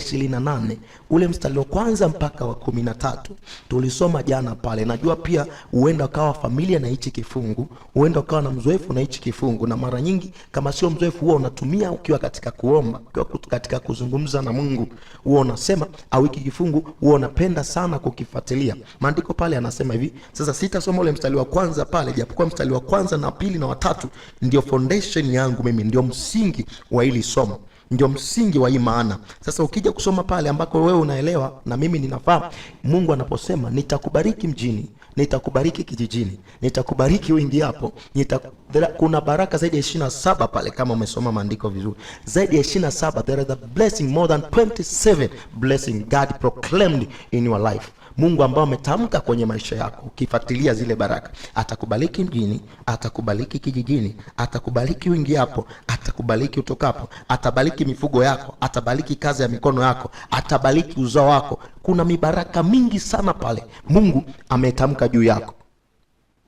28 ule mstari wa kwanza mpaka wa 13 tulisoma jana pale. Najua pia huenda ukawa familia na hichi kifungu, huenda ukawa na mzoefu na hichi kifungu, na mara nyingi kama sio mzoefu huwa unatumia ukiwa katika kuomba, ukiwa katika kuzungumza na Mungu, huwa unasema au hiki kifungu huwa unapenda sana kukifuatilia. Maandiko pale anasema hivi. Sasa sitasoma ule mstari wa kwanza pale, japokuwa mstari wa kwanza na pili na watatu ndio foundation yangu mimi, ndio msingi wa hili somo, ndio msingi wa hii maana. Sasa ukija kusoma pale ambako wewe unaelewa na mimi ninafahamu, Mungu anaposema nitakubariki mjini, nitakubariki kijijini, nitakubariki uingiapo, kuna baraka zaidi ya 27 pale kama umesoma maandiko vizuri. Zaidi ya 27, there is a blessing more than 27 blessing God proclaimed in your life. Mungu ambao ametamka kwenye maisha yako, ukifuatilia zile baraka, atakubariki mjini, atakubariki kijijini, atakubariki uingiapo, atakubariki utokapo, atabariki mifugo yako, atabariki kazi ya mikono yako, atabariki uzao wako. Kuna mibaraka mingi sana pale Mungu ametamka juu yako.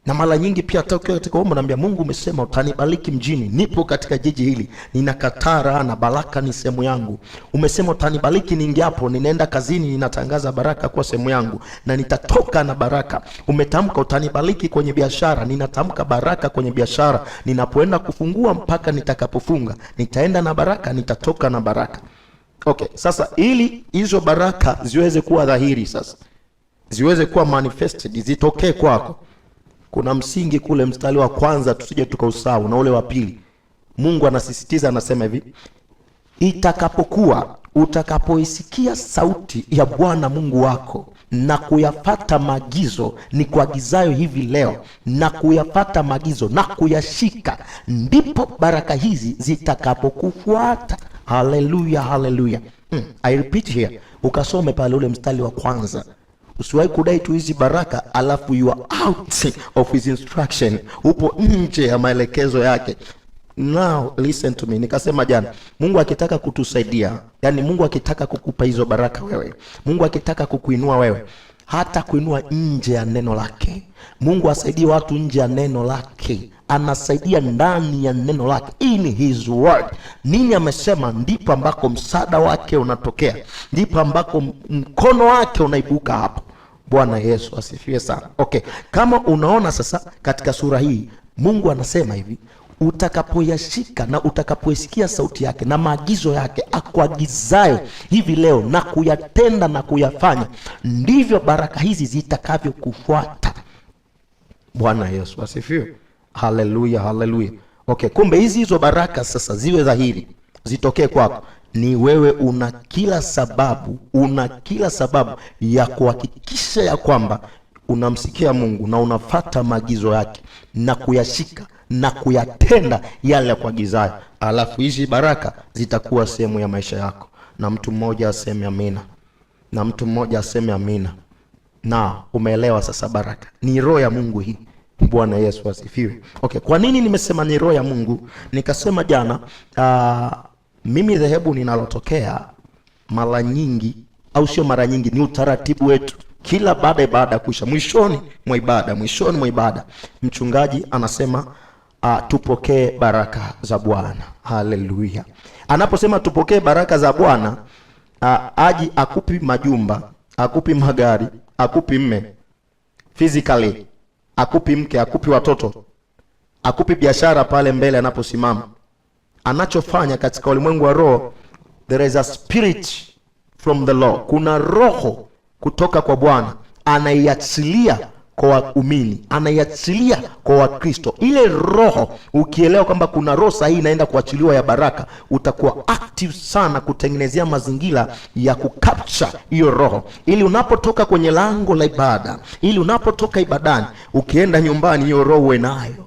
Na mara nyingi pia hata ukiwa katika ombi naambia Mungu, umesema utanibariki mjini, nipo katika jiji hili, ninakataa raha na baraka ni sehemu yangu. Umesema utanibariki niingiapo, ninaenda kazini, ninatangaza baraka kwa sehemu yangu na nitatoka na baraka. Umetamka utanibariki kwenye biashara, ninatamka baraka kwenye biashara. Ninapoenda kufungua mpaka nitakapofunga, nitaenda na baraka, nitatoka na baraka. Okay, sasa ili hizo baraka ziweze kuwa dhahiri, sasa ziweze kuwa manifested, zitokee kwako, kuna msingi kule mstari wa kwanza tusije tukausahau, na ule wa pili. Mungu anasisitiza, anasema hivi: itakapokuwa utakapoisikia sauti ya Bwana Mungu wako na kuyafata maagizo ni kuagizayo hivi leo, na kuyafata maagizo na kuyashika, ndipo baraka hizi zitakapokufuata. Hallelujah, hallelujah. I repeat here. Ukasome pale ule mstari wa kwanza. Usiwahi kudai tu hizi baraka alafu you are out of his instruction, upo nje ya maelekezo yake. Now listen to me. Nikasema jana, Mungu akitaka kutusaidia, yani Mungu akitaka kukupa hizo baraka wewe, Mungu akitaka kukuinua wewe, hata kuinua nje ya neno lake. Mungu asaidie watu nje ya neno lake, anasaidia ndani ya neno lake, in his word. Nini amesema, ndipo ambako msaada wake unatokea, ndipo ambako mkono wake unaibuka hapo. Bwana Yesu asifiwe sana. Okay, kama unaona sasa katika sura hii Mungu anasema hivi: utakapoyashika na utakapoisikia sauti yake na maagizo yake akuagizayo hivi leo na kuyatenda na kuyafanya, ndivyo baraka hizi zitakavyokufuata. Bwana Yesu asifiwe. Hallelujah, hallelujah. Okay, kumbe hizo baraka sasa ziwe dhahiri, zitokee kwako. Ni wewe una kila sababu ya kuhakikisha ya kwamba unamsikia Mungu na unafuata maagizo yake na kuyashika na kuyatenda yale ya kuagizayo. Alafu hizi baraka zitakuwa sehemu ya maisha yako. Na mtu mmoja aseme amina. Na mtu mmoja aseme amina. Na umeelewa sasa, baraka ni roho ya Mungu hii. Bwana Yesu asifiwe. Okay, kwa nini nimesema ni roho ya Mungu? Nikasema jana, mimi dhehebu ninalotokea mara nyingi, au sio mara nyingi, ni utaratibu wetu kila baada ya ibada kuisha, mwishoni mwa ibada mchungaji anasema tupokee baraka za Bwana. Haleluya. Anaposema tupokee baraka za Bwana, aji akupi majumba, akupi magari, akupi mme physically, akupi mke, akupi watoto, akupi biashara pale mbele anaposimama. Anachofanya katika ulimwengu wa roho, there is a spirit from the Lord. Kuna roho kutoka kwa Bwana anaiachilia kwa waumini, anaiachilia kwa Wakristo. Ile roho, ukielewa kwamba kuna roho sahihi inaenda kuachiliwa ya baraka, utakuwa active sana kutengenezea mazingira ya kucapture hiyo roho, ili unapotoka kwenye lango la ibada, ili unapotoka ibadani, ukienda nyumbani hiyo roho uwe nayo.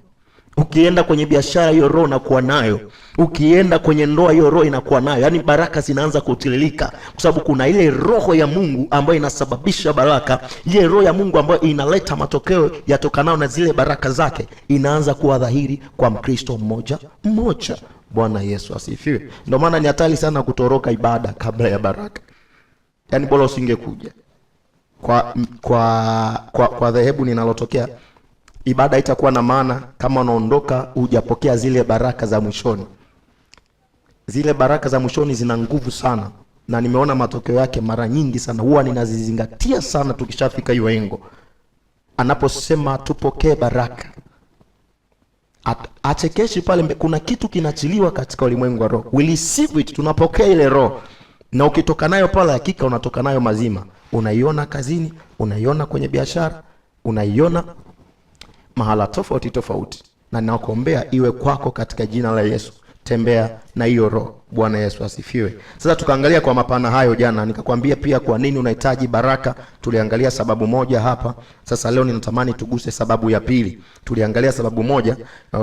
Ukienda kwenye biashara hiyo roho inakuwa nayo. Ukienda kwenye ndoa hiyo roho inakuwa nayo. Yaani baraka zinaanza kutililika, kwa sababu kuna ile roho ya Mungu ambayo inasababisha baraka. Ile roho ya Mungu ambayo inaleta matokeo yatokanao na zile baraka zake inaanza kuwa dhahiri kwa Mkristo mmoja mmoja. Bwana Yesu asifiwe. Ndio maana ni hatari sana kutoroka ibada kabla ya baraka. Yaani bora usingekuja. Kwa dhehebu ninalotokea, ibada itakuwa na maana kama unaondoka hujapokea zile baraka za mwishoni. Zile baraka za mwishoni zina nguvu sana. na nimeona matokeo yake mara nyingi sana, huwa ninazizingatia sana tukishafika hiyo engo. Anaposema tupokee baraka, achekeshi pale, kuna kitu kinachiliwa katika ulimwengu wa roho. We receive it, tunapokea ile roho, na ukitoka nayo pale hakika unatoka nayo mazima. Unaiona kazini, unaiona kwenye biashara, unaiona mahala tofauti tofauti, na ninakuombea iwe kwako katika jina la Yesu. Tembea na hiyo roho. Bwana Yesu asifiwe. Sasa tukaangalia kwa mapana hayo jana, nikakwambia pia kwa nini unahitaji baraka. Tuliangalia sababu moja hapa. Sasa leo ninatamani tuguse sababu ya pili. Tuliangalia sababu moja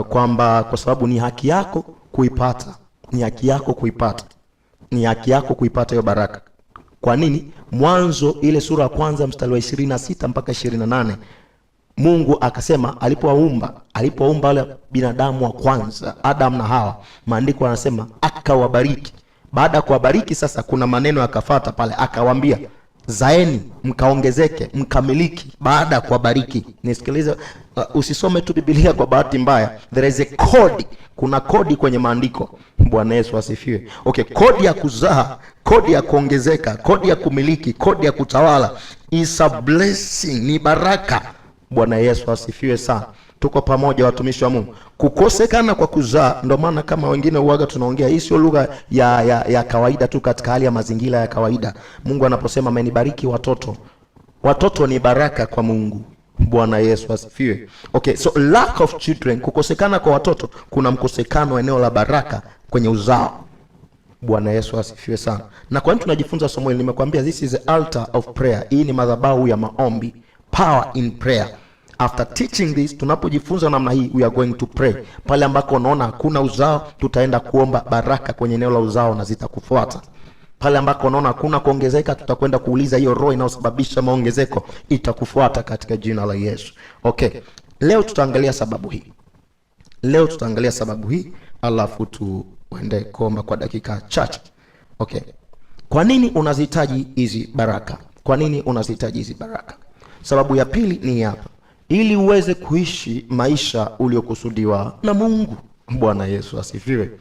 kwamba kwa sababu ni haki yako kuipata. Ni haki yako kuipata. Ni haki yako kuipata hiyo baraka. Kwa nini? Mwanzo ile sura ya kwanza mstari wa 26 mpaka 28. Mungu akasema alipowaumba wale binadamu wa kwanza, Adam na Hawa, maandiko yanasema akawabariki. Baada ya kuwabariki sasa kuna maneno yakafuata pale, akawaambia zaeni mkaongezeke mkamiliki. Baada ya kuwabariki, nisikilize, usisome tu Biblia kwa bahati mbaya. There is a code, kuna kodi kwenye maandiko. Bwana Yesu asifiwe. Okay, kodi ya kuzaa, kodi ya kuongezeka, kodi ya kumiliki, kodi ya kutawala is a blessing, ni baraka. Bwana Yesu asifiwe sana. Tuko pamoja watumishi wa Mungu. Kukosekana kwa kuzaa, ndio maana kama wengine uaga tunaongea, hii sio lugha ya kawaida tu katika hali ya mazingira ya kawaida. Mungu anaposema amenibariki watoto, watoto ni baraka kwa Mungu. Bwana Yesu asifiwe. Okay, so lack of children, kukosekana kwa watoto, kuna mkosekano eneo la baraka kwenye uzao. Bwana Yesu asifiwe sana. Na kwa nini tunajifunza somo hili? Nimekwambia this is the altar of prayer. Hii ni madhabahu ya maombi. Power in prayer. After teaching this, tunapojifunza namna hii, we are going to pray. Pale ambako unaona hakuna uzao, tutaenda kuomba baraka kwenye eneo la uzao na zitakufuata. Pale ambako unaona hakuna kuongezeka, tutakwenda kuuliza hiyo roho inayosababisha maongezeko itakufuata katika jina la Yesu. Okay. Leo tutaangalia sababu hii. Alafu tuende kuomba kwa dakika chache. Okay. Kwa nini unazihitaji hizi baraka? Kwa nini unazihitaji hizi baraka? Sababu ya pili ni hapa. Ili uweze kuishi maisha uliokusudiwa na Mungu. Bwana Yesu asifiwe.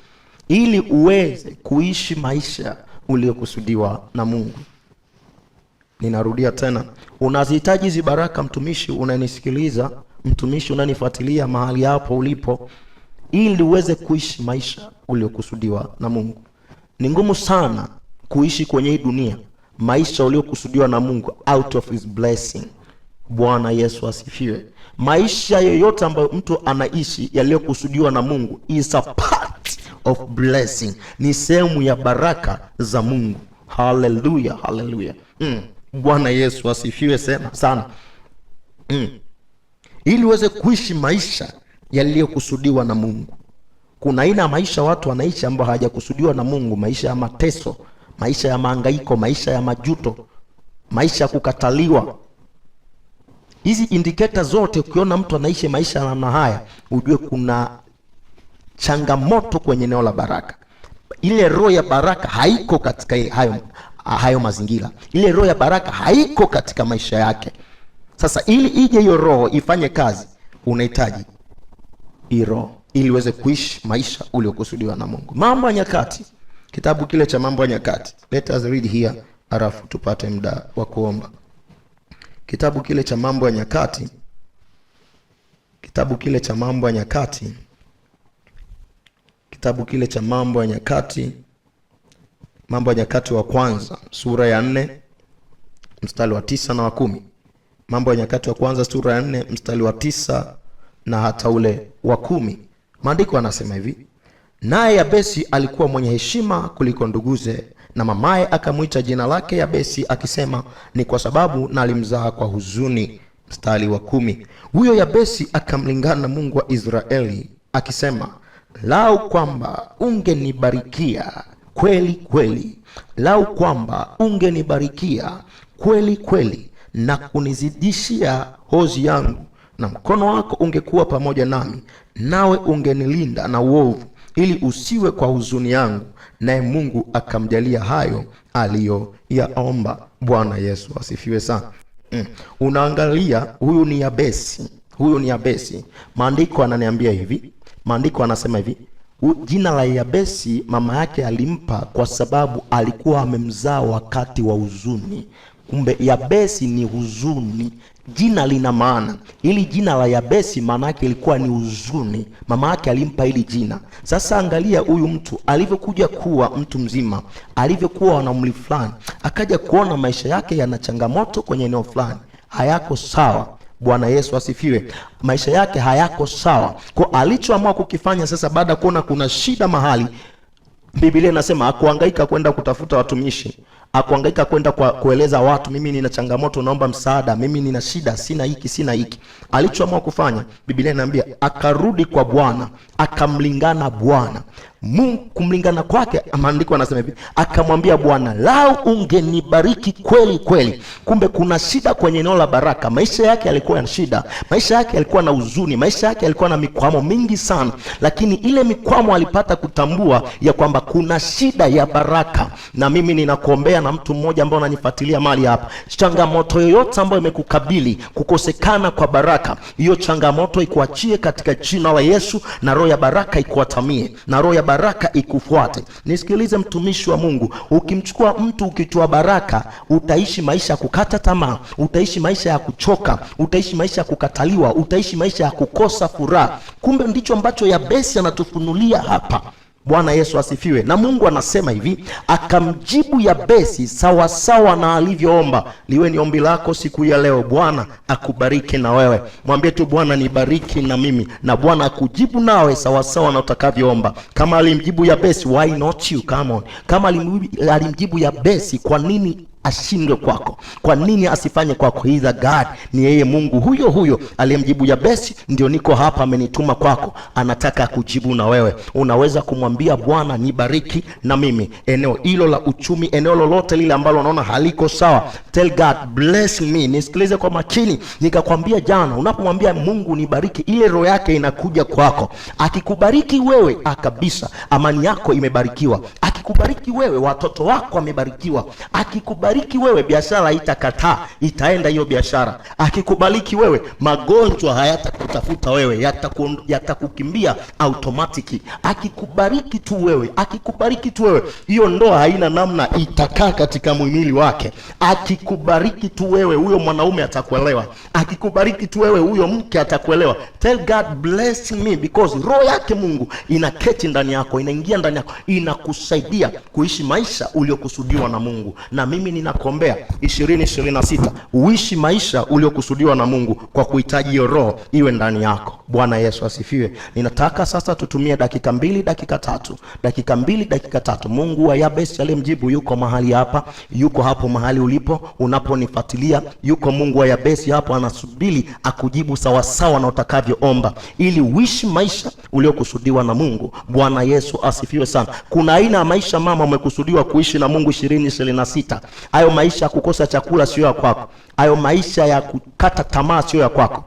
Ili uweze kuishi maisha uliokusudiwa na Mungu. Ninarudia tena. Unazihitaji hizi baraka, mtumishi unanisikiliza, mtumishi unanifuatilia mahali hapo ulipo, ili uweze kuishi maisha uliokusudiwa na Mungu. Ni ngumu sana kuishi kwenye hii dunia maisha uliokusudiwa na Mungu out of his blessing. Bwana Yesu asifiwe. Maisha yoyote ambayo mtu anaishi yaliyokusudiwa na Mungu is a part of blessing. Ni sehemu ya baraka za Mungu. Hallelujah, hallelujah. Bwana Yesu asifiwe sana. Ili uweze kuishi maisha yaliyokusudiwa na Mungu. Kuna aina maisha watu wanaishi ambao hawajakusudiwa na Mungu, maisha ya mateso, maisha ya mahangaiko, maisha ya majuto, maisha ya kukataliwa. Hizi indicator zote, ukiona mtu anaishi maisha namna haya, ujue kuna changamoto kwenye eneo la baraka. Ile roho ya baraka haiko katika hayo mazingira. Ile roho ya baraka haiko katika maisha yake. Sasa ili ije hiyo roho ifanye kazi, unahitaji hiyo roho ili uweze kuishi maisha uliokusudiwa na Mungu. Mambo ya Nyakati, kitabu kile cha Mambo ya Nyakati. Let us read here, alafu tupate muda wa kuomba. Kitabu kile cha Mambo ya Nyakati. Kitabu kile cha Mambo ya Nyakati. Kitabu kile cha Mambo ya Nyakati. Mambo ya Nyakati wa kwanza, sura ya 4, mstari wa 9 na wa 10. Mambo ya Nyakati wa kwanza sura ya 4, mstari wa 9 na hata ule wa 10. Maandiko yanasema hivi: naye Yabesi alikuwa mwenye heshima kuliko nduguze, na mamaye akamwita jina lake Yabesi akisema, ni kwa sababu na alimzaa kwa huzuni. Mstari wa 10. Huyo Yabesi akamlingana na Mungu wa Israeli akisema, lau kwamba ungenibarikia kweli kweli, lau kwamba ungenibarikia kweli kweli na kunizidishia hozi yangu, na mkono wako ungekuwa pamoja nami, nawe ungenilinda na uovu, ili usiwe kwa huzuni yangu. Naye Mungu akamjalia hayo aliyoyaomba. Bwana Yesu asifiwe sana. Unaangalia, huyu ni Yabesi. Maandiko ananiambia hivi, maandiko anasema hivi, Jina la Yabesi mama yake alimpa kwa sababu alikuwa amemzaa wakati wa huzuni. Kumbe Yabesi ni huzuni. Jina lina maana. Ili jina la Yabesi maana yake ilikuwa ni huzuni. Mama yake alimpa hili jina. Sasa angalia huyu mtu alivyokuja kuwa mtu mzima, alivyokuwa na umri fulani, akaja kuona maisha yake yana changamoto kwenye eneo fulani, hayako sawa. Bwana Yesu asifiwe. Maisha yake hayako sawa. Kwa alichoamua kukifanya sasa, baada ya kuona kuna shida mahali, Biblia inasema hakuhangaika kwenda kutafuta watumishi, hakuhangaika kwenda kueleza watu, mimi nina changamoto, naomba msaada, mimi nina shida, sina hiki, sina hiki. Alichoamua kufanya, Biblia inaambia akarudi kwa Bwana, akamlingana Bwana. Mungu kumlingana kwake, maandiko yanasema hivi, akamwambia Bwana, lau ungenibariki kweli kweli. Kumbe kuna shida kwenye eneo la baraka. Maisha yake yalikuwa na shida, maisha yake yalikuwa na huzuni, maisha yake yalikuwa na mikwamo mingi sana, lakini ile mikwamo alipata kutambua ya kwamba kuna shida ya baraka. Na mimi ninakuombea na mtu mmoja ambaye unanifuatilia mahali hapa, changamoto yoyote ambayo imekukabili, kukosekana kwa baraka, hiyo changamoto ikuachie katika jina la Yesu, na roho ya baraka ikuatamie, na roho ya baraka ikufuate. Nisikilize mtumishi wa Mungu, ukimchukua mtu ukitoa baraka, utaishi maisha ya kukata tamaa, utaishi maisha ya kuchoka, utaishi maisha ya kukataliwa, utaishi maisha ya kukosa furaha. Kumbe ndicho ambacho Yabesi anatufunulia hapa. Bwana Yesu asifiwe. Na Mungu anasema hivi, akamjibu Yabesi sawa sawa na alivyoomba. Liwe ni ombi lako siku ya leo, Bwana akubariki na wewe. Mwambie tu, Bwana nibariki na mimi, na Bwana akujibu nawe sawa sawa na utakavyoomba. Kama alimjibu Yabesi, why not you? Come on. Kama alimjibu Yabesi, kwa nini ashindwe kwako? Kwa nini asifanye kwako? He is a God. Ni yeye Mungu huyo huyo aliyemjibu Yabesi, ndio niko hapa, amenituma kwako, anataka kujibu na wewe. Unaweza kumwambia Bwana nibariki na mimi. Eneo hilo la uchumi, eneo lolote lile ambalo unaona haliko sawa, tell God bless me. Nisikilize kwa makini, nikakwambia jana, unapomwambia Mungu nibariki, ile roho yake inakuja kwako. Akikubariki wewe, kabisa amani yako imebarikiwa. Akikubariki wewe, watoto wako wamebarikiwa. Akikubariki wewe, biashara itakataa, itaenda hiyo biashara. Akikubariki wewe, magonjwa hayatakutafuta wewe, yatakukimbia automatic. Akikubariki tu wewe, akikubariki tu wewe, hiyo ndoa haina namna, itakaa katika mwili wake. Akikubariki tu wewe, huyo mwanaume atakuelewa. Akikubariki tu wewe, huyo mke atakuelewa. Tell God bless me, because roho yake Mungu inaketi ndani yako, inaingia ndani yako, inakusaidia kuishi maisha uliokusudiwa na Mungu. Na mimi ninakuombea 2026 uishi maisha uliokusudiwa na Mungu kwa kuhitaji hiyo roho iwe ndani yako. Bwana Yesu asifiwe. Ninataka sasa tutumie dakika 2, dakika 3. Mungu wa Yabesi aliyemjibu yuko mahali hapa, yuko hapo mahali ulipo unaponifuatilia. Yuko Mungu wa Yabesi hapo, anasubiri akujibu sawa sawa na utakavyoomba, ili uishi maisha uliokusudiwa na Mungu. Bwana Yesu asifiwe sana. Kuna aina ya maisha mama umekusudiwa kuishi na Mungu 2026. Hayo maisha ya kukosa chakula sio ya kwako. Hayo maisha ya kukata tamaa sio ya kwako.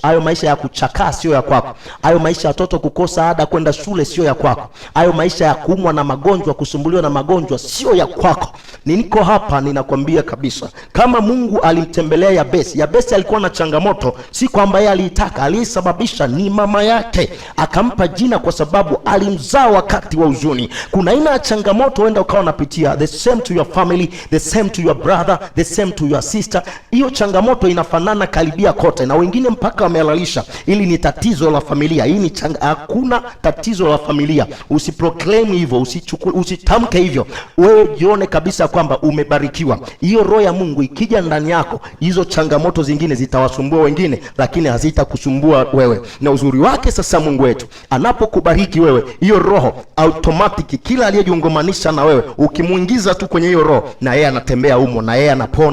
Hayo maisha ya kuchakaa sio ya kwako. Hayo maisha ya watoto kukosa ada kwenda shule sio ya kwako. Hayo maisha ya kuumwa na magonjwa, kusumbuliwa na magonjwa sio ya kwako. Niko hapa ninakwambia kabisa, kama Mungu alimtembelea Yabesi, Yabesi alikuwa na changamoto, si kwamba yeye aliitaka, aliyesababisha ni mama yake. Akampa jina kwa sababu alimzaa wakati wa huzuni. Kuna aina ya changamoto wenda ukawa unapitia, the same to your family, the same to your brother, the same to your sister. Hiyo changamoto inafanana karibia kote, na wengine mpaka wamelalisha ili ni tatizo la familia. Hii ni hakuna tatizo la familia. Usiproclaim hivyo, usitamke hivyo. Wewe jione kabisa kwamba umebarikiwa. Hiyo roho ya Mungu ikija ndani yako, hizo changamoto zingine zitawasumbua wengine, lakini hazitakusumbua wewe. Na uzuri wake sasa, Mungu wetu anapokubariki wewe, hiyo roho automatic, kila aliyejiungomanisha na wewe, ukimuingiza tu kwenye hiyo roho, na yeye anatembea humo, na yeye anapona.